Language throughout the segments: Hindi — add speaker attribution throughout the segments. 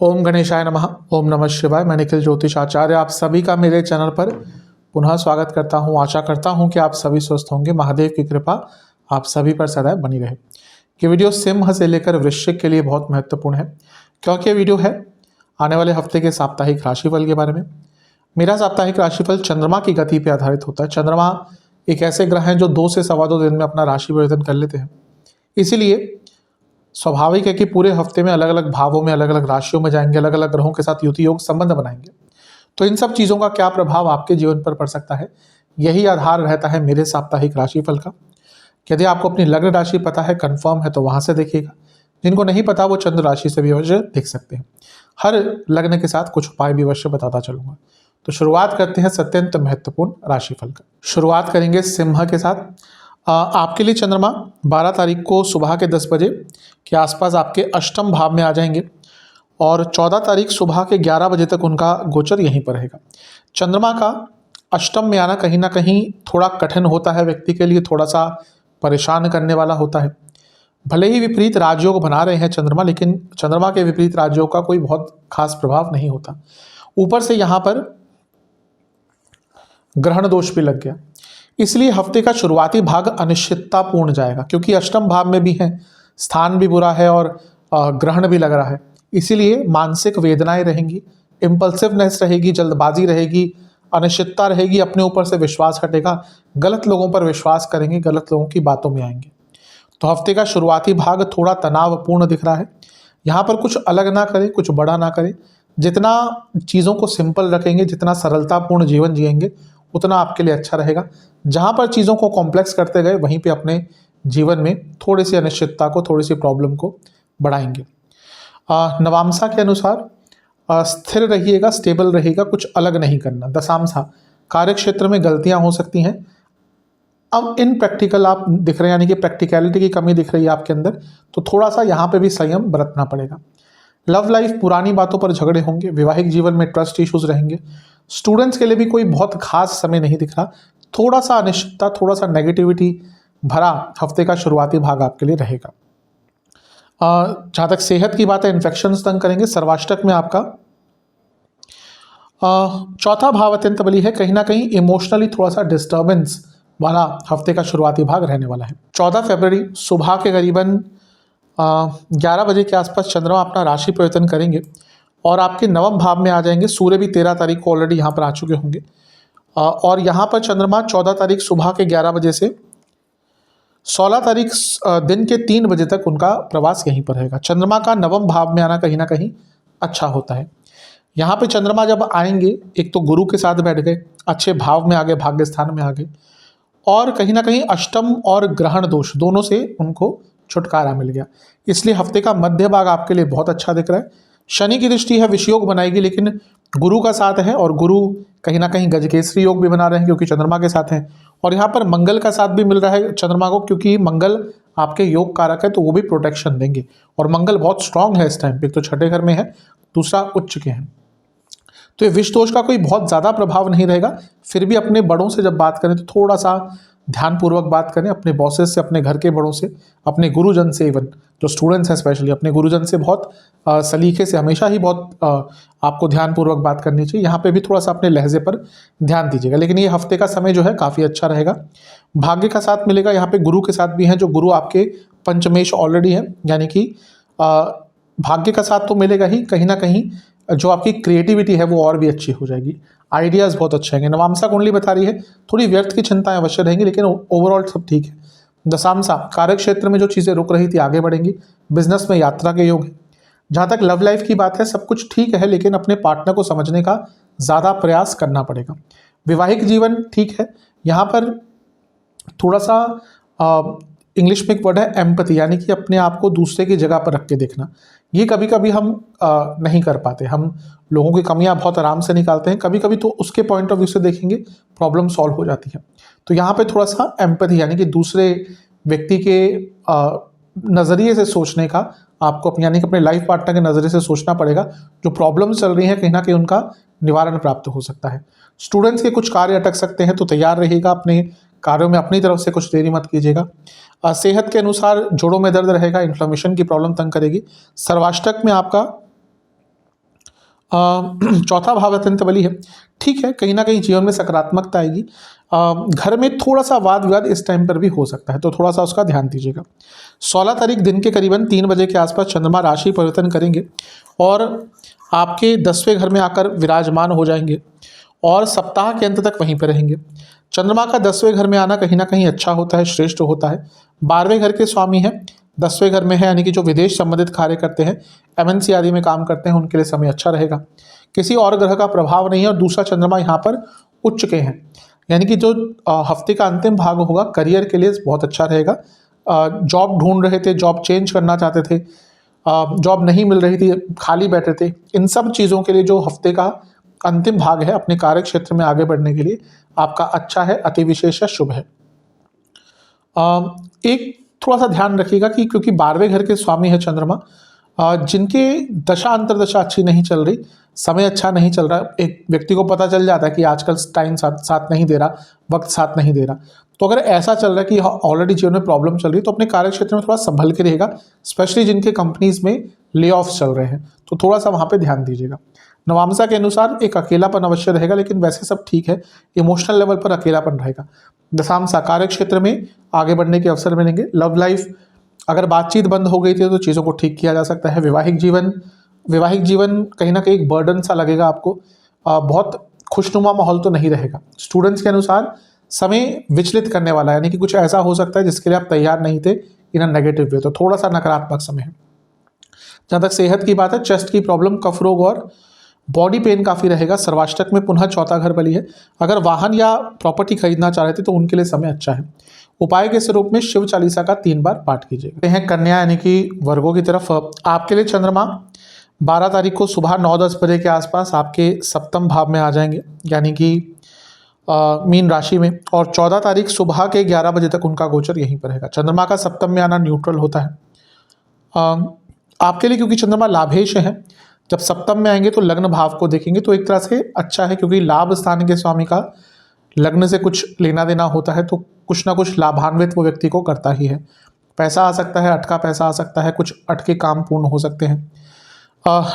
Speaker 1: ओम गणेशाय नमः। ओम नमः शिवाय। मैं निखिल ज्योतिष आचार्य आप सभी का मेरे चैनल पर पुनः स्वागत करता हूं। आशा करता हूं कि आप सभी स्वस्थ होंगे। महादेव की कृपा आप सभी पर सदैव बनी रहे। ये वीडियो सिंह से लेकर वृश्चिक के लिए बहुत महत्वपूर्ण है, क्योंकि ये वीडियो है आने वाले हफ्ते के साप्ताहिक राशिफल के बारे में। मेरा साप्ताहिक राशिफल चंद्रमा की गति पर आधारित होता है। चंद्रमा एक ऐसे ग्रह हैं जो 2 से सवा 2 दिन में अपना राशि परिवर्तन कर लेते हैं। इसीलिए स्वाभाविक है कि पूरे हफ्ते में अलग अलग भावों में, अलग अलग राशियों में जाएंगे, अलग अलग ग्रहों के साथ युति योग संबंध बनाएंगे। तो इन सब चीज़ों का क्या प्रभाव आपके जीवन पर पड़ सकता है, यही आधार रहता है मेरे साप्ताहिक राशिफल का। यदि आपको अपनी लग्न राशि पता है, कंफर्म है, तो वहां से देखिएगा। जिनको नहीं पता वो चंद्र राशि से भी अवश्य देख सकते हैं। हर लग्न के साथ कुछ उपाय भी अवश्य बताता चलूंगा। तो शुरुआत करते हैं अत्यंत महत्वपूर्ण राशिफल का। शुरुआत करेंगे सिंह के साथ। आपके लिए चंद्रमा 12 तारीख को सुबह के 10 बजे के आसपास आपके अष्टम भाव में आ जाएंगे और 14 तारीख सुबह के 11 बजे तक उनका गोचर यहीं पर रहेगा। चंद्रमा का अष्टम में आना कहीं ना कहीं थोड़ा कठिन होता है, व्यक्ति के लिए थोड़ा सा परेशान करने वाला होता है। भले ही विपरीत राजयोग बना रहे हैं चंद्रमा, लेकिन चंद्रमा के विपरीत राजयोग का कोई बहुत खास प्रभाव नहीं होता। ऊपर से यहाँ पर ग्रहण दोष भी लग गया, इसलिए हफ्ते का शुरुआती भाग अनिश्चिततापूर्ण जाएगा, क्योंकि अष्टम भाव में भी है, स्थान भी बुरा है और ग्रहण भी लग रहा है। इसीलिए मानसिक वेदनाएं रहेंगी, इम्पल्सिवनेस रहेगी, जल्दबाजी रहेगी, अनिश्चितता रहेगी, अपने ऊपर से विश्वास हटेगा, गलत लोगों पर विश्वास करेंगे, गलत लोगों की बातों में आएंगे। तो हफ्ते का शुरुआती भाग थोड़ा तनावपूर्ण दिख रहा है। यहाँ पर कुछ अलग ना करें, कुछ बड़ा ना करें। जितना चीज़ों को सिंपल रखेंगे, जितना सरलतापूर्ण जीवन जिएंगे, उतना आपके लिए अच्छा रहेगा। जहाँ पर चीज़ों को कॉम्प्लेक्स करते गए, वहीं पे अपने जीवन में थोड़ी सी अनिश्चितता को, थोड़ी सी प्रॉब्लम को बढ़ाएंगे। नवांशा के अनुसार स्थिर रहिएगा, स्टेबल रहेगा, कुछ अलग नहीं करना। दशांशा कार्य क्षेत्र में गलतियां हो सकती हैं। अब इन प्रैक्टिकल आप दिख रहे हैं, यानी कि प्रैक्टिकलिटी की कमी दिख रही है आपके अंदर, तो थोड़ा सा यहाँ पे भी संयम बरतना पड़ेगा। लव लाइफ पुरानी बातों पर झगड़े होंगे। वैवाहिक जीवन में ट्रस्ट इश्यूज रहेंगे। स्टूडेंट्स के लिए भी कोई बहुत खास समय नहीं दिख रहा। थोड़ा सा अनिश्चितता, थोड़ा सा नेगेटिविटी भरा हफ्ते का शुरुआती भाग आपके लिए रहेगा। जहाँ तक सेहत की बात है, इन्फेक्शंस तंग करेंगे। सर्वाष्टक में आपका चौथा भाव अत्यंत बली है। कहीं ना कहीं इमोशनली थोड़ा सा डिस्टर्बेंस वाला हफ्ते का शुरुआती भाग रहने वाला है। 14 फरवरी सुबह के करीबन 11 बजे के आसपास चंद्रमा अपना राशि परिवर्तन करेंगे और आपके नवम भाव में आ जाएंगे। सूर्य भी 13 तारीख को ऑलरेडी यहाँ पर आ चुके होंगे और यहाँ पर चंद्रमा 14 तारीख सुबह के 11 बजे से 16 तारीख दिन के 3 बजे तक उनका प्रवास यहीं पर रहेगा। चंद्रमा का नवम भाव में आना कहीं ना कहीं अच्छा होता है। यहाँ पे चंद्रमा जब आएंगे, एक तो गुरु के साथ बैठ गए, अच्छे भाव में आ गए, भाग्य स्थान में आ गए, और कहीं ना कहीं अष्टम और ग्रहण दोष दोनों से उनको छुटकारा मिल गया। इसलिए हफ्ते का मध्य भाग आपके लिए बहुत अच्छा दिख रहा है। शनि की दृष्टि है, विषयोग बनाएगी, लेकिन गुरु का साथ है और गुरु कहीं ना कहीं गजकेसरी योग भी बना रहे हैं, क्योंकि चंद्रमा के साथ हैं। और यहाँ पर मंगल का साथ भी मिल रहा है चंद्रमा को, क्योंकि मंगल आपके योग कारक है, तो वो भी प्रोटेक्शन देंगे। और मंगल बहुत स्ट्रांग है इस टाइम पे, एक तो छठे घर में है, दूसरा उच्च के हैं, तो ये विष दोष का कोई बहुत ज़्यादा प्रभाव नहीं रहेगा। फिर भी अपने बड़ों से जब बात करें तो थोड़ा सा ध्यानपूर्वक बात करें। अपने बॉसेस से, अपने घर के बड़ों से, अपने गुरुजन से, इवन जो स्टूडेंट्स हैं स्पेशली, अपने गुरुजन से बहुत सलीके से, हमेशा ही बहुत आपको ध्यानपूर्वक बात करनी चाहिए। यहाँ पे भी थोड़ा सा अपने लहजे पर ध्यान दीजिएगा। लेकिन ये हफ्ते का समय जो है काफ़ी अच्छा रहेगा। भाग्य का साथ मिलेगा। यहाँ पे गुरु के साथ भी हैं, जो गुरु आपके पंचमेश ऑलरेडी है, यानी कि भाग्य का साथ तो मिलेगा ही, कहीं ना कहीं जो आपकी क्रिएटिविटी है वो और भी अच्छी हो जाएगी। आइडियाज़ बहुत अच्छे होंगे। नवांशा कुंडली बता रही है थोड़ी व्यर्थ की चिंताएं अवश्य रहेंगी, लेकिन ओवरऑल सब ठीक है। दशांशा कार्य क्षेत्र में जो चीज़ें रुक रही थी आगे बढ़ेंगी। बिजनेस में यात्रा के योग है। जहाँ तक लव लाइफ की बात है, सब कुछ ठीक है, लेकिन अपने पार्टनर को समझने का ज़्यादा प्रयास करना पड़ेगा। वैवाहिक जीवन ठीक है। यहाँ पर थोड़ा सा इंग्लिश में एक वर्ड है एम्पैथी, यानी कि अपने आप को दूसरे की जगह पर रख के देखना। ये कभी कभी हम नहीं कर पाते। हम लोगों की कमियां बहुत आराम से निकालते हैं, कभी कभी तो उसके पॉइंट ऑफ व्यू से देखेंगे प्रॉब्लम सॉल्व हो जाती है। तो यहाँ पे थोड़ा सा एम्पैथी, यानी कि दूसरे व्यक्ति के नज़रिए से सोचने का आपको, यानी कि अपने लाइफ पार्टनर के नज़रिए से सोचना पड़ेगा। जो प्रॉब्लम चल रही है कहीं ना कहीं उनका निवारण प्राप्त हो सकता है। स्टूडेंट्स के कुछ कार्य अटक सकते हैं, तो तैयार रहिएगा। अपने कार्यों में अपनी तरफ से कुछ देरी मत कीजिएगा। सेहत के अनुसार जोड़ों में दर्द रहेगा, इन्फ्लेमेशन की प्रॉब्लम तंग करेगी। सर्वाष्टक में आपका चौथा भाव अत्यंत बली है। ठीक है, कहीं ना कहीं जीवन में सकारात्मकता आएगी। घर में थोड़ा सा वाद विवाद इस टाइम पर भी हो सकता है, तो थोड़ा सा उसका ध्यान दीजिएगा। 16 तारीख दिन के करीबन 3 बजे के आसपास चंद्रमा राशि परिवर्तन करेंगे और आपके 10वें घर में आकर विराजमान हो जाएंगे और सप्ताह के अंत तक वहीं पर रहेंगे। चंद्रमा का 10वें घर में आना कहीं ना कहीं अच्छा होता है, श्रेष्ठ होता है। 12वें घर के स्वामी है, 10वें घर में है, यानी कि जो विदेश संबंधित कार्य करते हैं, MNC आदि में काम करते हैं, उनके लिए समय अच्छा रहेगा। किसी और ग्रह का प्रभाव नहीं है और दूसरा चंद्रमा यहाँ पर उच्च के हैं, यानी कि जो हफ्ते का अंतिम भाग होगा करियर के लिए बहुत अच्छा रहेगा। जॉब ढूंढ रहे थे, जॉब चेंज करना चाहते थे, जॉब नहीं मिल रही थी, खाली बैठे थे, इन सब चीज़ों के लिए जो हफ्ते का अंतिम भाग है अपने कार्य क्षेत्र में आगे बढ़ने के लिए आपका अच्छा है, अति विशेष है, शुभ है। एक थोड़ा सा ध्यान रखिएगा कि क्योंकि 12वें घर के स्वामी है चंद्रमा, जिनके दशा अंतरदशा अच्छी नहीं चल रही, समय अच्छा नहीं चल रहा, एक व्यक्ति को पता चल जाता है कि आजकल टाइम साथ नहीं दे रहा, वक्त साथ नहीं दे रहा, तो अगर ऐसा चल रहा है कि ऑलरेडी जीवन में प्रॉब्लम चल रही है तो अपने कार्य क्षेत्र में थोड़ा संभल के रहेगा, स्पेशली जिनके कंपनीज में ले ऑफ चल रहे हैं, तो थोड़ा सा वहाँ पे ध्यान दीजिएगा। नवांशा के अनुसार एक अकेलापन अवश्य रहेगा, लेकिन वैसे सब ठीक है, इमोशनल लेवल पर अकेलापन रहेगा। दशांशा कार्य क्षेत्र में आगे बढ़ने के अवसर मिलेंगे। लव लाइफ, अगर बातचीत बंद हो गई थी तो चीज़ों को ठीक किया जा सकता है। वैवाहिक जीवन कहीं ना कहीं एक बर्डन सा लगेगा आपको, बहुत खुशनुमा माहौल तो नहीं रहेगा। स्टूडेंट्स के अनुसार समय विचलित करने वाला है, यानी कि कुछ ऐसा हो सकता है जिसके लिए आप तैयार नहीं थे इन अ नेगेटिव वे, तो थोड़ा सा नकारात्मक समय है। जहाँ तक सेहत की बात है, चेस्ट की प्रॉब्लम, कफ रोग और बॉडी पेन काफ़ी रहेगा। सर्वाष्टक में पुनः चौथा घर बली है। अगर वाहन या प्रॉपर्टी खरीदना चाह रहे थे तो उनके लिए समय अच्छा है। उपाय के स्वरूप में शिव चालीसा का 3 बार पाठ कीजिएगा। हैं कन्या यानी कि वर्गों की तरफ, आपके लिए चंद्रमा 12 तारीख को सुबह 9-10 बजे के आसपास आपके सप्तम भाव में आ जाएंगे, यानी कि मीन राशि में, और 14 तारीख सुबह के 11 बजे तक उनका गोचर यहीं पर रहेगा। चंद्रमा का सप्तम में आना न्यूट्रल होता है आपके लिए, क्योंकि चंद्रमा लाभेश है। जब सप्तम में आएंगे तो लग्न भाव को देखेंगे तो एक तरह से अच्छा है, क्योंकि लाभ स्थान के स्वामी का लग्न से कुछ लेना देना होता है, तो कुछ ना कुछ लाभान्वित वो व्यक्ति को करता ही है। पैसा आ सकता है, अटका पैसा आ सकता है, कुछ अटके काम पूर्ण हो सकते हैं।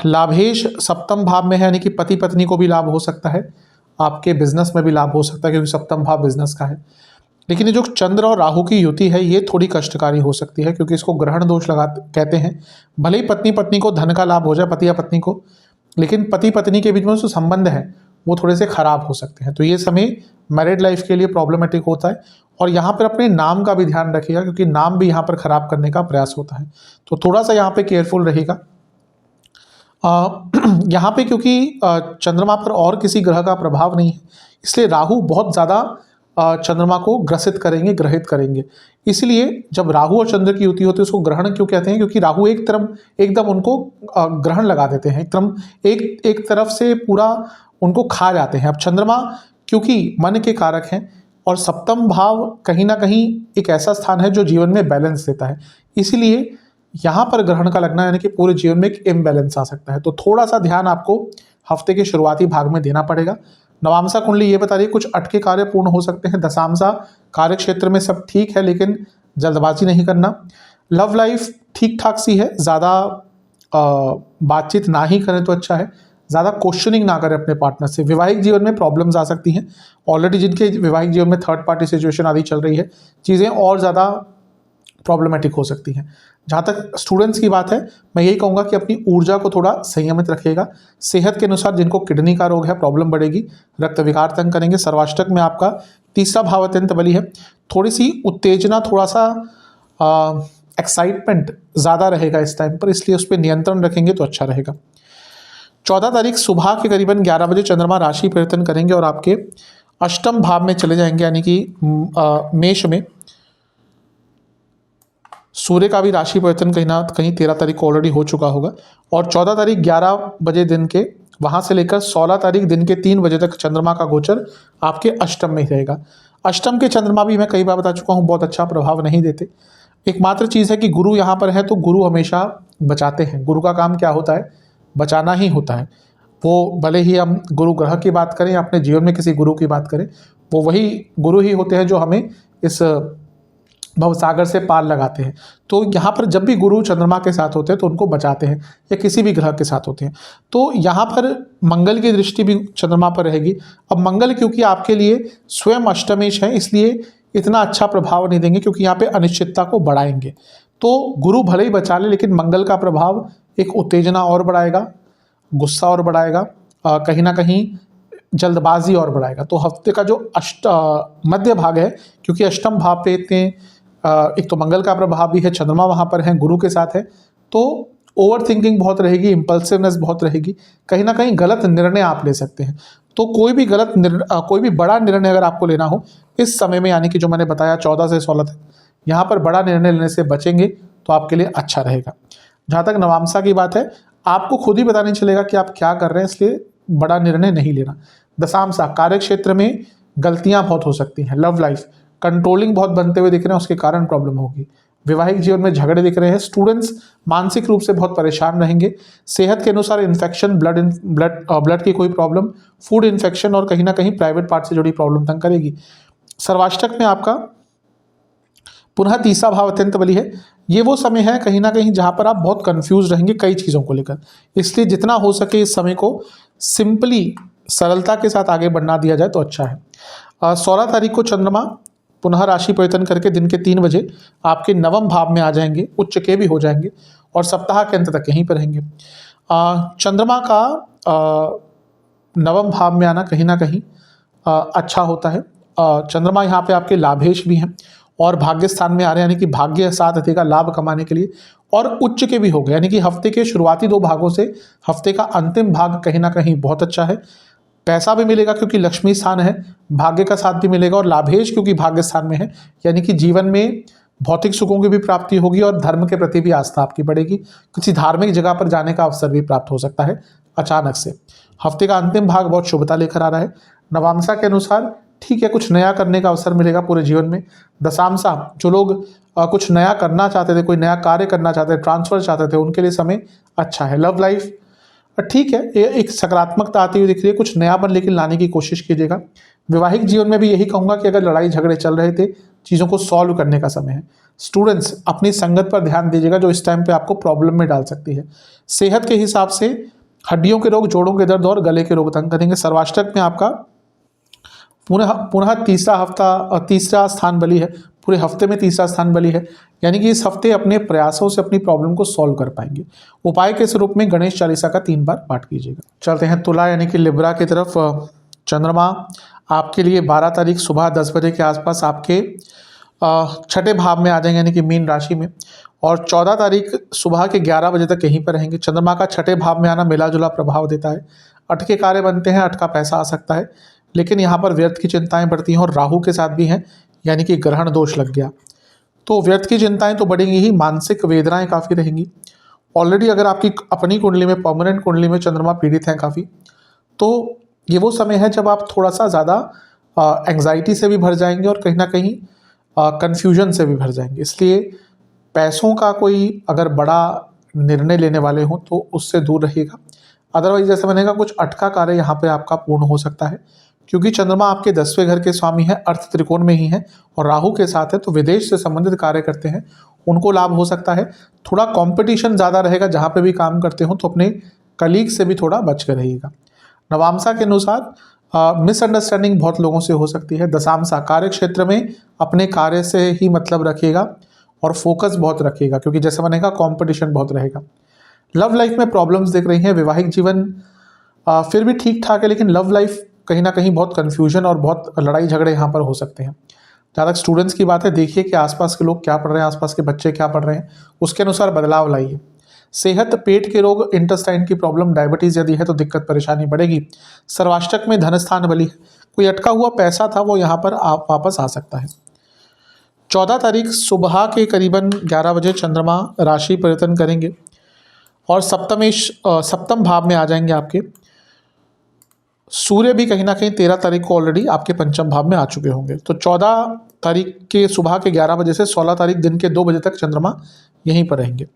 Speaker 1: लाभेश सप्तम भाव में है, यानी कि पति पत्नी को भी लाभ हो सकता है, आपके बिजनेस में भी लाभ हो सकता है, क्योंकि सप्तम भाव बिजनेस का है। लेकिन ये जो चंद्र और राहु की युति है ये थोड़ी कष्टकारी हो सकती है, क्योंकि इसको ग्रहण दोष कहते हैं। भले ही पत्नी को धन का लाभ हो जाए, पति या पत्नी को, लेकिन पति पत्नी के बीच में जो संबंध है वो थोड़े से खराब हो सकते हैं। तो ये समय मैरिड लाइफ के लिए प्रॉब्लमेटिक होता है। और यहाँ पर अपने नाम का भी ध्यान रखिएगा, क्योंकि नाम भी यहाँ पर खराब करने का प्रयास होता है, तो थोड़ा सा यहाँ पे केयरफुल रहेगा। यहाँ पे क्योंकि चंद्रमा पर और किसी ग्रह का प्रभाव नहीं है, इसलिए राहु बहुत ज़्यादा चंद्रमा को ग्रहित करेंगे। इसलिए जब राहु और चंद्र की युति होती है उसको ग्रहण क्यों कहते हैं, क्योंकि राहु एकदम उनको ग्रहण लगा देते हैं, एक तरफ से पूरा उनको खा जाते हैं। अब चंद्रमा क्योंकि मन के कारक हैं और सप्तम भाव कहीं ना कहीं एक ऐसा स्थान है जो जीवन में बैलेंस देता है, इसीलिए यहाँ पर ग्रहण का लगना यानी कि पूरे जीवन में एक इम्बैलेंस आ सकता है। तो थोड़ा सा ध्यान आपको हफ्ते के शुरुआती भाग में देना पड़ेगा। नवांशा कुंडली ये बता रही है कुछ अटके कार्य पूर्ण हो सकते हैं। दशांशा कार्य क्षेत्र में सब ठीक है, लेकिन जल्दबाजी नहीं करना। लव लाइफ ठीक ठाक सी है, ज़्यादा बातचीत ना ही करें तो अच्छा है, ज़्यादा क्वेश्चनिंग ना करें अपने पार्टनर से। वैवाहिक जीवन में प्रॉब्लम्स आ सकती हैं, ऑलरेडी जिनके वैवाहिक जीवन में थर्ड पार्टी सिचुएशन आदि चल रही है, चीज़ें और ज़्यादा प्रॉब्लमेटिक हो सकती हैं। जहाँ तक स्टूडेंट्स की बात है, मैं यही कहूँगा कि अपनी ऊर्जा को थोड़ा संयमित रखिएगा। सेहत के अनुसार जिनको किडनी का रोग है प्रॉब्लम बढ़ेगी, रक्त विकार तंग करेंगे। सर्वाष्टक में आपका तीसरा भाव अत्यंत बली है, थोड़ी सी उत्तेजना, थोड़ा सा एक्साइटमेंट ज़्यादा रहेगा इस टाइम पर, इसलिए उस पर नियंत्रण रखेंगे तो अच्छा रहेगा। 14 तारीख सुबह के करीबन 11 बजे चंद्रमा राशि परिवर्तन करेंगे और आपके अष्टम भाव में चले जाएंगे, यानी कि मेष में। सूर्य का भी राशि परिवर्तन कहीं ना कहीं 13 तारीख को ऑलरेडी हो चुका होगा, और 14 तारीख 11 बजे दिन के वहाँ से लेकर 16 तारीख दिन के 3 बजे तक चंद्रमा का गोचर आपके अष्टम में ही रहेगा। अष्टम के चंद्रमा भी मैं कई बार बता चुका हूँ बहुत अच्छा प्रभाव नहीं देते। एकमात्र चीज़ है कि गुरु यहाँ पर है तो गुरु हमेशा बचाते हैं। गुरु का काम क्या होता है? बचाना ही होता है। वो भले ही हम गुरु ग्रह की बात करें या अपने जीवन में किसी गुरु की बात करें, वो वही गुरु ही होते हैं जो हमें इस भवसागर से पार लगाते हैं। तो यहाँ पर जब भी गुरु चंद्रमा के साथ होते हैं तो उनको बचाते हैं, या किसी भी ग्रह के साथ होते हैं। तो यहाँ पर मंगल की दृष्टि भी चंद्रमा पर रहेगी। अब मंगल क्योंकि आपके लिए स्वयं अष्टमेश है, इसलिए इतना अच्छा प्रभाव नहीं देंगे, क्योंकि यहाँ पे अनिश्चितता को बढ़ाएंगे। तो गुरु भले ही बचा ले, लेकिन मंगल का प्रभाव एक उत्तेजना और बढ़ाएगा, गुस्सा और बढ़ाएगा, कहीं ना कहीं जल्दबाजी और बढ़ाएगा। तो हफ्ते का जो मध्य भाग है, क्योंकि अष्टम भाव पे इतने एक तो मंगल का प्रभाव भी है, चंद्रमा वहाँ पर है, गुरु के साथ है, तो ओवर थिंकिंग बहुत रहेगी, इम्पल्सिवनेस बहुत रहेगी, कहीं ना कहीं गलत निर्णय आप ले सकते हैं। तो कोई भी कोई भी बड़ा निर्णय अगर आपको लेना हो इस समय में, यानी कि जो मैंने बताया 14 से 16 तक, यहाँ पर बड़ा निर्णय लेने से बचेंगे तो आपके लिए अच्छा रहेगा। जहाँ तक नवामसा की बात है, आपको खुद ही पता नहीं चलेगा कि आप क्या कर रहे हैं, इसलिए बड़ा निर्णय नहीं लेना। दशामसा, कार्य क्षेत्र में गलतियां बहुत हो सकती हैं। लव लाइफ, कंट्रोलिंग बहुत बनते हुए दिख रहे हैं, उसके कारण प्रॉब्लम होगी। वैवाहिक जीवन में झगड़े दिख रहे हैं। स्टूडेंट्स मानसिक रूप से बहुत परेशान रहेंगे। सेहत के अनुसार इन्फेक्शन, ब्लड की कोई प्रॉब्लम, फूड इन्फेक्शन और कहीं ना कहीं प्राइवेट पार्ट से जुड़ी प्रॉब्लम तंग करेगी। सर्वाष्टक में आपका पुनः तीसरा भाव अत्यंत बली है। ये वो समय है कहीं ना कहीं जहाँ पर आप बहुत कंफ्यूज रहेंगे कई चीज़ों को लेकर, इसलिए जितना हो सके इस समय को सिंपली, सरलता के साथ आगे बढ़ना दिया जाए तो अच्छा है। 16 तारीख को चंद्रमा पुनः राशि परिवर्तन करके दिन के 3 बजे आपके नवम भाव में आ जाएंगे, उच्च के भी हो जाएंगे और सप्ताह के अंत तक यहीं पर रहेंगे। चंद्रमा का नवम भाव में आना कहीं ना कहीं अच्छा होता है। चंद्रमा यहाँ पे आपके लाभेश भी हैं और भाग्य स्थान में आ रहे हैं, यानी कि भाग्य साथ देगा लाभ कमाने के लिए, और उच्च के भी हो गए, यानी कि हफ्ते के शुरुआती 2 भागों से हफ्ते का अंतिम भाग कहीं ना कहीं बहुत अच्छा है। पैसा भी मिलेगा क्योंकि लक्ष्मी स्थान है, भाग्य का साथ भी मिलेगा, और लाभेश क्योंकि भाग्य स्थान में है, यानी कि जीवन में भौतिक सुखों की भी प्राप्ति होगी और धर्म के प्रति भी आस्था आपकी बढ़ेगी। किसी धार्मिक जगह पर जाने का अवसर भी प्राप्त हो सकता है अचानक से। हफ्ते का अंतिम भाग बहुत शुभता लेकर आ रहा है। नवामसा के अनुसार ठीक है, कुछ नया करने का अवसर मिलेगा पूरे जीवन में। दशामसा, जो लोग कुछ नया करना चाहते थे, कोई नया कार्य करना चाहते थे, ट्रांसफर चाहते थे, उनके लिए समय अच्छा है। लव लाइफ ठीक है, एक सकारात्मकता आती हुई दिख रही है, कुछ नयापन लेकिन लाने की कोशिश कीजिएगा। वैवाहिक जीवन में भी यही कहूँगा कि अगर लड़ाई झगड़े चल रहे थे, चीज़ों को सॉल्व करने का समय है। स्टूडेंट्स अपनी संगत पर ध्यान दीजिएगा जो इस टाइम पे आपको प्रॉब्लम में डाल सकती है। सेहत के हिसाब से हड्डियों के रोग, जोड़ों के दर्द और गले के रोग तंग करेंगे। सर्वाष्टक में आपका पुनः तीसरा स्थान बली है, पूरे हफ्ते में तीसरा स्थान बली है, यानी कि इस हफ्ते अपने प्रयासों से अपनी प्रॉब्लम को सॉल्व कर पाएंगे। उपाय के स्वरूप में गणेश चालीसा का 3 बार पाठ कीजिएगा। चलते हैं तुला यानी कि लिब्रा की तरफ। चंद्रमा आपके लिए 12 तारीख सुबह 10 बजे के आसपास आपके 6ठे भाव में आ जाएंगे, यानी कि मीन राशि में, और 14 तारीख सुबह के 11 बजे तक यहीं पर रहेंगे। चंद्रमा का 6ठे भाव में आना मिला जुला प्रभाव देता है। अटके कार्य बनते हैं, अटका पैसा आ सकता है, लेकिन यहाँ पर व्यर्थ की चिंताएं बढ़ती हैं और राहु के साथ भी हैं, यानी कि ग्रहण दोष लग गया, तो व्यर्थ की चिंताएं तो बढ़ेंगी ही, मानसिक वेदनाएं काफ़ी रहेंगी। ऑलरेडी अगर आपकी अपनी कुंडली में, परमानेंट कुंडली में चंद्रमा पीड़ित हैं काफ़ी, तो ये वो समय है जब आप थोड़ा सा ज़्यादा एंग्जाइटी से भी भर जाएंगे और कहीं ना कहीं कन्फ्यूजन से भी भर जाएंगे। इसलिए पैसों का कोई अगर बड़ा निर्णय लेने वाले हों तो उससे दूर रहिएगा। अदरवाइज जैसे मैंने कहा, कुछ अटका कार्य यहाँ पे आपका पूर्ण हो सकता है, क्योंकि चंद्रमा आपके 10वें घर के स्वामी है, अर्थ त्रिकोण में ही है और राहु के साथ है, तो विदेश से संबंधित कार्य करते हैं उनको लाभ हो सकता है। थोड़ा कंपटीशन ज़्यादा रहेगा जहाँ पे भी काम करते हो, तो अपने कलीग से भी थोड़ा बच कर रहिएगा। नवामसा के अनुसार मिसअंडरस्टैंडिंग बहुत लोगों से हो सकती है। दशामसा, कार्य क्षेत्र में अपने कार्य से ही मतलब रखिएगा और फोकस बहुत रखिएगा, क्योंकि जैसे मैंने कहा कंपटीशन बहुत रहेगा। लव लाइफ में प्रॉब्लम्स दिख रही हैं। वैवाहिक जीवन फिर भी ठीक ठाक है, लेकिन लव लाइफ कहीं ना कहीं बहुत कन्फ्यूजन और बहुत लड़ाई झगड़े यहाँ पर हो सकते हैं। जहाँ तक स्टूडेंट्स की बात है, देखिए कि आसपास के लोग क्या पढ़ रहे हैं, आसपास के बच्चे क्या पढ़ रहे हैं, उसके अनुसार बदलाव लाइए। सेहत, पेट के रोग, इंटेस्टाइन की प्रॉब्लम, डायबिटीज़ यदि है तो दिक्कत परेशानी बढ़ेगी। सर्वाष्टक में धन स्थान बली है, कोई अटका हुआ पैसा था वो यहाँ पर आप वापस आ सकता है। 14 तारीख सुबह के करीबन 11 बजे चंद्रमा राशि परिवर्तन करेंगे और सप्तम भाव में आ जाएंगे आपके। सूर्य भी कहीं ना कहीं 13 तारीख को ऑलरेडी आपके पंचम भाव में आ चुके होंगे, तो 14 तारीख के सुबह के 11 बजे से 16 तारीख दिन के 2 बजे तक चंद्रमा यहीं पर रहेंगे।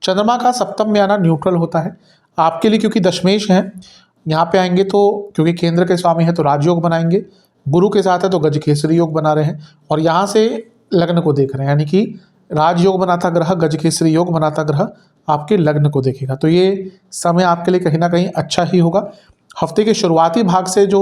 Speaker 1: चंद्रमा का सप्तम में आना न्यूट्रल होता है आपके लिए, क्योंकि दशमेश हैं, यहाँ पे आएंगे तो क्योंकि केंद्र के स्वामी है तो राजयोग बनाएंगे, गुरु के साथ है तो गजकेसरी योग बना रहे हैं, और यहाँ से लग्न को देख रहे हैं, यानी कि राजयोग बनाता ग्रह, गजकेसरी योग बनाता ग्रह आपके लग्न को देखेगा। तो ये समय आपके लिए कहीं ना कहीं अच्छा ही होगा। हफ्ते के शुरुआती भाग से जो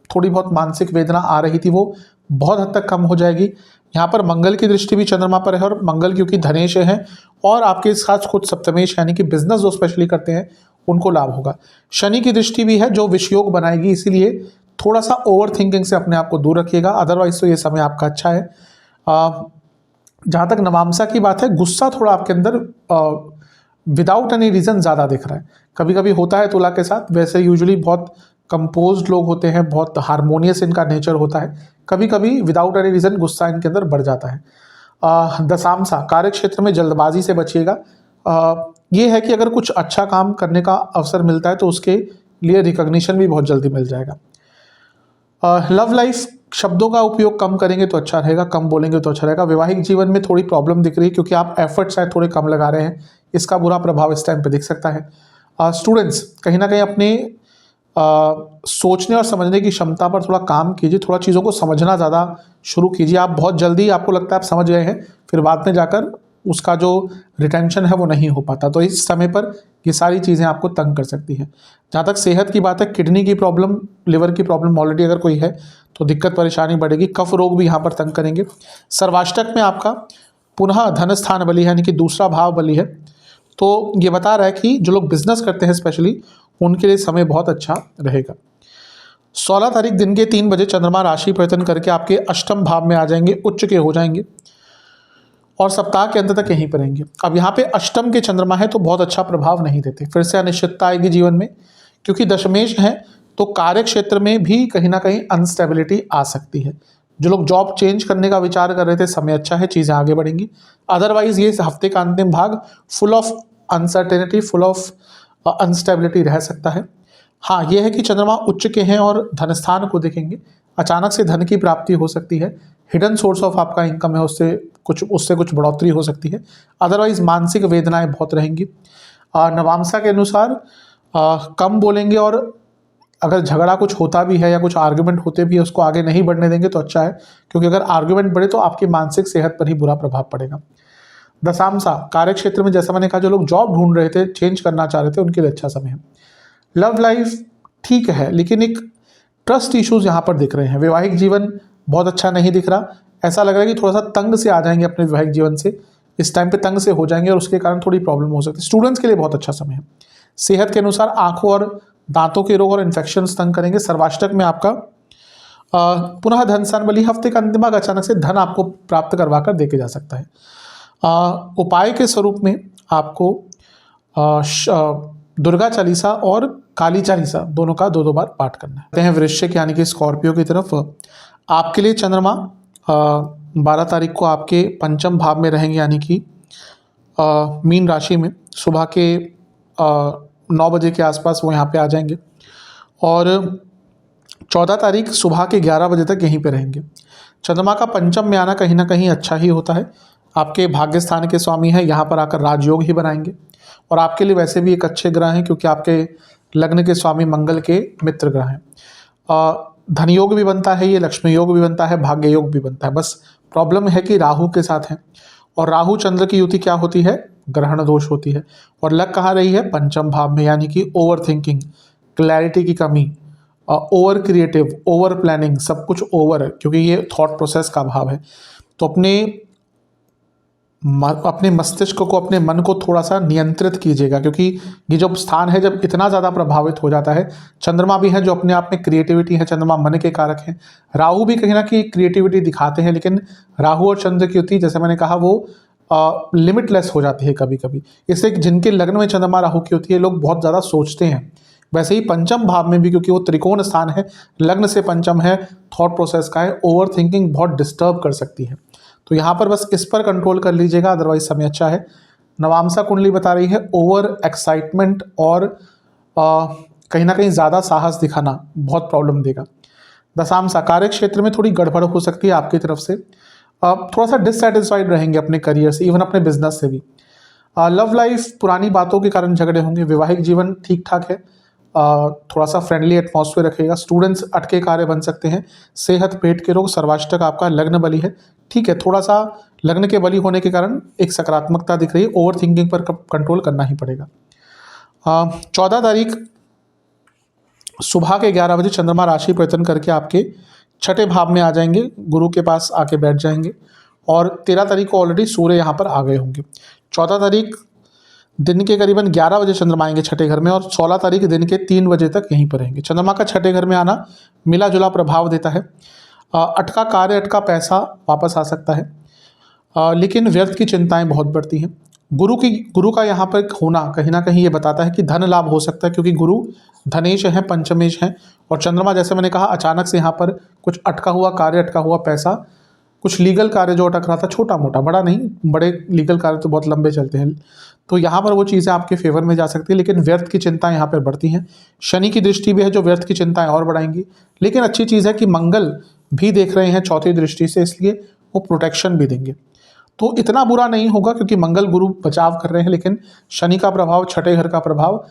Speaker 1: थोड़ी बहुत मानसिक वेदना आ रही थी वो बहुत हद तक कम हो जाएगी। यहाँ पर मंगल की दृष्टि भी चंद्रमा पर है, और मंगल क्योंकि धनेश है और आपके साथ खुद सप्तमेश यानी कि बिजनेस जो स्पेशली करते हैं उनको लाभ होगा। शनि की दृष्टि भी है जो विषयोग बनाएगी, इसीलिए थोड़ा सा ओवर थिंकिंग से अपने आप को दूर रखिएगा। अदरवाइज तो ये समय आपका अच्छा है। जहाँ तक नवामसा की बात है, गुस्सा थोड़ा आपके अंदर विदाउट एनी रीज़न ज़्यादा दिख रहा है। कभी कभी होता है तुला के साथ, वैसे यूजुअली बहुत कंपोज्ड लोग होते हैं, बहुत हारमोनियस इनका नेचर होता है। कभी कभी विदाउट एनी रीज़न गुस्सा इनके अंदर बढ़ जाता है। दशामसा, कार्य क्षेत्र में जल्दबाजी से बचिएगा। ये है कि अगर कुछ अच्छा काम करने का अवसर मिलता है तो उसके लिए रिकॉग्निशन भी बहुत जल्दी मिल जाएगा। लव लाइफ, शब्दों का उपयोग कम करेंगे तो अच्छा रहेगा, कम बोलेंगे तो अच्छा रहेगा। वैवाहिक जीवन में थोड़ी प्रॉब्लम दिख रही है क्योंकि आप एफर्ट शायद थोड़े कम लगा रहे हैं, इसका बुरा प्रभाव इस टाइम पे दिख सकता है। स्टूडेंट्स, कहीं ना कहीं अपने सोचने और समझने की क्षमता पर थोड़ा काम कीजिए, थोड़ा चीज़ों को समझना ज़्यादा शुरू कीजिए। आप बहुत जल्दी आपको लगता है आप समझ गए हैं, फिर बाद में जाकर उसका जो रिटेंशन है वो नहीं हो पाता, तो इस समय पर ये सारी चीज़ें आपको तंग कर सकती है। जहाँ तक सेहत की बात है, किडनी की प्रॉब्लम, लिवर की प्रॉब्लम ऑलरेडी अगर कोई है तो दिक्कत परेशानी बढ़ेगी। कफ रोग भी यहाँ पर तंग करेंगे। सर्वाष्टक में आपका पुनः धन स्थान बली है, यानी कि दूसरा भाव बली है, तो ये बता रहा है कि जो लोग बिजनेस करते हैं स्पेशली उनके लिए समय बहुत अच्छा रहेगा। 16 तारीख दिन के 3 बजे चंद्रमा राशि परिवर्तन करके आपके अष्टम भाव में आ जाएंगे, उच्च के हो जाएंगे और सप्ताह के अंत तक यहीं पर रहेंगे। अब यहाँ पे अष्टम के चंद्रमा है तो बहुत अच्छा प्रभाव नहीं देते, फिर से अनिश्चितता आएगी जीवन में, क्योंकि दशमेश है तो कार्य क्षेत्र में भी कहीं ना कहीं अनस्टेबिलिटी आ सकती है। जो लोग जॉब चेंज करने का विचार कर रहे थे, समय अच्छा है, चीज़ें आगे बढ़ेंगी। अदरवाइज ये हफ्ते का अंतिम भाग full of uncertainty, full of instability रह सकता है। हाँ, यह है कि चंद्रमा उच्च के हैं और धनस्थान को देखेंगे, अचानक से धन की प्राप्ति हो सकती है। हिडन सोर्स ऑफ आपका इनकम है, उससे कुछ बढ़ोतरी हो सकती है। अदरवाइज मानसिक वेदनाएं बहुत रहेंगी। नवामसा के अनुसार कम बोलेंगे, और अगर झगड़ा कुछ होता भी है या कुछ आर्ग्यूमेंट होते भी है उसको आगे नहीं बढ़ने देंगे तो अच्छा है, क्योंकि अगर आर्ग्यूमेंट बढ़े तो आपकी मानसिक सेहत पर ही बुरा प्रभाव पड़ेगा। दशामसा, कार्य क्षेत्र में जैसा मैंने कहा, जो लोग जॉब ढूंढ रहे थे, चेंज करना चाह रहे थे, उनके लिए अच्छा समय है। लव लाइफ ठीक है, लेकिन एक ट्रस्ट इश्यूज यहाँ पर दिख रहे हैं। वैवाहिक जीवन बहुत अच्छा नहीं दिख रहा, ऐसा लग रहा है कि थोड़ा सा तंग से आ जाएंगे अपने वैवाहिक जीवन से, इस टाइम पे तंग से हो जाएंगे और उसके कारण थोड़ी प्रॉब्लम हो सकती है। स्टूडेंट्स के लिए बहुत अच्छा समय है। सेहत के अनुसार आंखों और दांतों के रोग और इन्फेक्शन तंग करेंगे। सर्वाष्टक में आपका पुनः धन स्थान बली, हफ्ते का अंतिम भाग अचानक से धन आपको प्राप्त करवा कर देके जा सकता है। उपाय के स्वरूप में आपको दुर्गा चालीसा और काली चालीसा दोनों का 2-2 बार पाठ करना है। वृश्चिक यानी कि स्कॉर्पियो की तरफ आपके लिए चंद्रमा 12 तारीख को आपके पंचम भाव में रहेंगे, यानी कि मीन राशि में सुबह के 9 बजे के आसपास वो यहाँ पे आ जाएंगे, और 14 तारीख सुबह के 11 बजे तक यहीं पे रहेंगे। चंद्रमा का पंचम में आना कहीं ना कहीं अच्छा ही होता है। आपके भाग्य स्थान के स्वामी हैं, यहाँ पर आकर राजयोग ही बनाएंगे, और आपके लिए वैसे भी एक अच्छे ग्रह हैं क्योंकि आपके लग्न के स्वामी मंगल के मित्र ग्रह हैं। धन योग भी बनता है, ये लक्ष्मी योग भी बनता है, भाग्य योग भी बनता है। बस प्रॉब्लम है कि राहु के साथ है, और राहु चंद्र की युति क्या होती है, ग्रहण दोष होती है, और लग कहाँ रही है, पंचम भाव में, यानी कि ओवर थिंकिंग, क्लैरिटी की कमी, ओवर क्रिएटिव, ओवर प्लानिंग, सब कुछ ओवर है क्योंकि ये थॉट प्रोसेस का भाव है। तो अपने मस्तिष्क को, अपने मन को थोड़ा सा नियंत्रित कीजिएगा, क्योंकि ये जो स्थान है जब इतना ज़्यादा प्रभावित हो जाता है, चंद्रमा भी है जो अपने आप में क्रिएटिविटी है, चंद्रमा मन के कारक हैं, राहु भी कहीं ना कहीं क्रिएटिविटी दिखाते हैं, लेकिन राहु और चंद्र की युति जैसे मैंने कहा वो लिमिटलेस हो जाती है कभी कभी। इससे जिनके लग्न में चंद्रमा राहु की होती है, लोग बहुत ज़्यादा सोचते हैं। वैसे ही पंचम भाव में भी, क्योंकि वो त्रिकोण स्थान है, लग्न से पंचम है, थॉट प्रोसेस का है, ओवर थिंकिंग बहुत डिस्टर्ब कर सकती है। तो यहाँ पर बस इस पर कंट्रोल कर लीजिएगा, अदरवाइज समय अच्छा है। नवामसा कुंडली बता रही है ओवर एक्साइटमेंट और कहीं ना कहीं ज़्यादा साहस दिखाना बहुत प्रॉब्लम देगा। दशामसा, कार्य क्षेत्र में थोड़ी गड़बड़ हो सकती है आपकी तरफ से, थोड़ा सा डिससेटिस्फाइड रहेंगे अपने करियर से, इवन अपने बिजनेस से भी। लव लाइफ पुरानी बातों के कारण झगड़े होंगे। वैवाहिक जीवन ठीक ठाक है, थोड़ा सा फ्रेंडली एटमॉस्फेयर रखेगा। स्टूडेंट्स अटके कार्य बन सकते हैं। सेहत, पेट के रोग, सर्वाष्टक आपका लग्न बली है, ठीक है, थोड़ा सा लग्न के बली होने के कारण एक सकारात्मकता दिख रही है, ओवर थिंकिंग पर कंट्रोल करना ही पड़ेगा। 14 तारीख सुबह के 11 बजे चंद्रमा राशि परिवर्तन करके आपके छठे भाव में आ जाएंगे, गुरु के पास आके बैठ जाएंगे और 13 तारीख को ऑलरेडी सूर्य यहाँ पर आ गए होंगे। 14 तारीख दिन के करीबन 11 बजे चंद्रमा आएंगे छठे घर में और 16 तारीख दिन के 3 बजे तक यहीं पर रहेंगे। चंद्रमा का छठे घर में आना मिला जुला प्रभाव देता है। अटका कार्य, अटका पैसा वापस आ सकता है, लेकिन व्यर्थ की चिंताएं बहुत बढ़ती हैं। गुरु का यहाँ पर होना कहीं ना कहीं ये बताता है कि धन लाभ हो सकता है, क्योंकि गुरु धनेश हैं, पंचमेश हैं और चंद्रमा जैसे मैंने कहा अचानक से यहाँ पर कुछ अटका हुआ कार्य, अटका हुआ पैसा, कुछ लीगल कार्य जो अटक रहा था, छोटा मोटा, बड़ा नहीं, बड़े लीगल कार्य तो बहुत लंबे चलते हैं, तो यहाँ पर वो चीज़ें आपके फेवर में जा सकती है, लेकिन व्यर्थ की चिंताएं यहाँ पर बढ़ती हैं। शनि की दृष्टि भी है जो व्यर्थ की चिंताएं और बढ़ाएंगी, लेकिन अच्छी चीज़ है कि मंगल भी देख रहे हैं चौथी दृष्टि से, इसलिए वो प्रोटेक्शन भी देंगे, तो इतना बुरा नहीं होगा क्योंकि मंगल गुरु बचाव कर रहे हैं। लेकिन शनि का प्रभाव, छठे घर का प्रभाव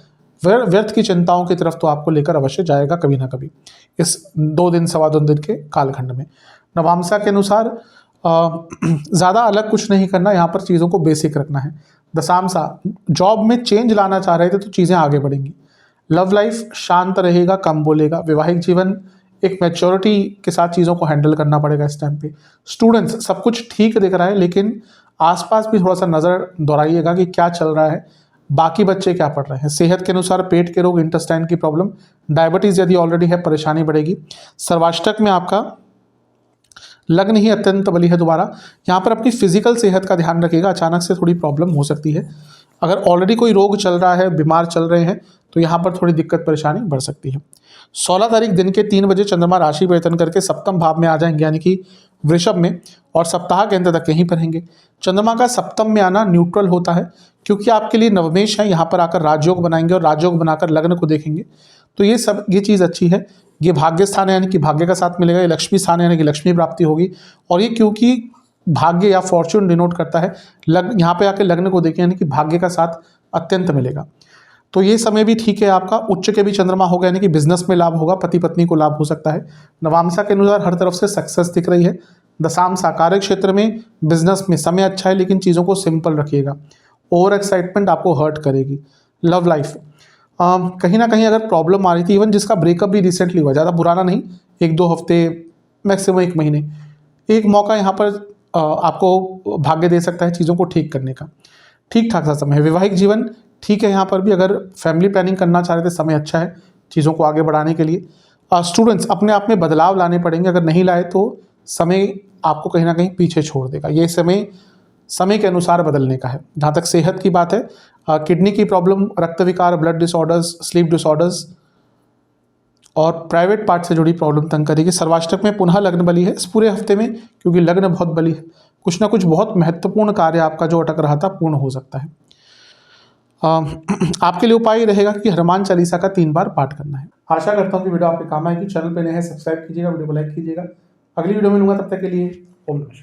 Speaker 1: व्यर्थ की चिंताओं की तरफ तो आपको लेकर अवश्य जाएगा कभी ना कभी इस 2 दिन सवा 2 दिन के कालखंड में। नवामसा के अनुसार ज़्यादा अलग कुछ नहीं करना, यहाँ पर चीज़ों को बेसिक रखना है। दशामसा जॉब में चेंज लाना चाह रहे थे तो चीज़ें आगे बढ़ेंगी। लव लाइफ शांत रहेगा, कम बोलेगा। वैवाहिक जीवन एक मैच्योरिटी के साथ चीज़ों को हैंडल करना पड़ेगा इस टाइम पे। स्टूडेंट्स सब कुछ ठीक दिख रहा है, लेकिन आसपास भी थोड़ा सा नज़र दौड़ाइएगा कि क्या चल रहा है, बाकी बच्चे क्या पढ़ रहे हैं। सेहत के अनुसार पेट के रोग, इंटेस्टाइन की प्रॉब्लम, डायबिटीज़ यदि ऑलरेडी है परेशानी बढ़ेगी। सर्वाष्टक में आपका लग्न ही अत्यंत बली है दोबारा, यहाँ पर अपनी फिजिकल सेहत का ध्यान रखिएगा, अचानक से थोड़ी प्रॉब्लम हो सकती है। अगर ऑलरेडी कोई रोग चल रहा है, बीमार चल रहे हैं, तो यहाँ पर थोड़ी दिक्कत परेशानी बढ़ सकती है। 16 तारीख दिन के 3 बजे चंद्रमा राशि परिवर्तन करके सप्तम भाव में आ जाएंगे, यानी कि वृषभ में, और सप्ताह के अंत तक यहीं पर रहेंगे। चंद्रमा का सप्तम में आना न्यूट्रल होता है, क्योंकि आपके लिए नवमेश है, यहाँ पर आकर राजयोग बनाएंगे और राजयोग बनाकर लग्न को देखेंगे, तो ये चीज़ अच्छी है। ये भाग्य स्थान है, यानी कि भाग्य का साथ मिलेगा। ये लक्ष्मी स्थान है, यानी कि लक्ष्मी प्राप्ति होगी। और ये क्योंकि भाग्य या फॉर्च्यून डिनोट करता है, यहाँ पे आके लग्न को देखें, यानी कि भाग्य का साथ अत्यंत मिलेगा। तो ये समय भी ठीक है आपका। उच्च के भी चंद्रमा होगा, यानी कि बिजनेस में लाभ होगा, पति पत्नी को लाभ हो सकता है। नवामसा के अनुसार हर तरफ से सक्सेस दिख रही है। दशामसा कार्य क्षेत्र में, बिजनेस में समय अच्छा है, लेकिन चीज़ों को सिंपल रखिएगा। ओवर एक्साइटमेंट आपको हर्ट करेगी। लव लाइफ कहीं ना कहीं अगर प्रॉब्लम आ रही थी, इवन जिसका ब्रेकअप भी रिसेंटली हुआ, ज़्यादा पुराना नहीं, 1-2 हफ्ते, मैक्सिमम 1 महीने, एक मौका यहाँ पर आपको भाग्य दे सकता है चीज़ों को ठीक करने का। ठीक ठाक सा समय है। वैवाहिक जीवन ठीक है, यहाँ पर भी अगर फैमिली प्लानिंग करना चाह रहे थे, समय अच्छा है चीज़ों को आगे बढ़ाने के लिए। स्टूडेंट्स अपने आप में बदलाव लाने पड़ेंगे, अगर नहीं लाए तो समय आपको कहीं ना कहीं पीछे छोड़ देगा। ये समय के अनुसार बदलने का है। जहाँ तक सेहत की बात है, किडनी की प्रॉब्लम, रक्त विकार, ब्लड डिसऑर्डर्स, स्लीप डिसऑर्डर्स और प्राइवेट पार्ट से जुड़ी प्रॉब्लम तंग करेगी। सर्वाष्टक में पुनः लग्न बली है इस पूरे हफ्ते में, क्योंकि लग्न बहुत बली है। कुछ ना कुछ बहुत महत्वपूर्ण कार्य आपका जो अटक रहा था पूर्ण हो सकता है। आपके लिए उपाय रहेगा कि हनुमान चालीसा का 3 बार पाठ करना है। आशा करता हूँ कि वीडियो आपके काम आएगी। चैनल पे नए हैं, सब्सक्राइब कीजिएगा, वीडियो को लाइक कीजिएगा। अगली वीडियो में मिलूंगा, तब तक के लिए ओम नमः शिवाय।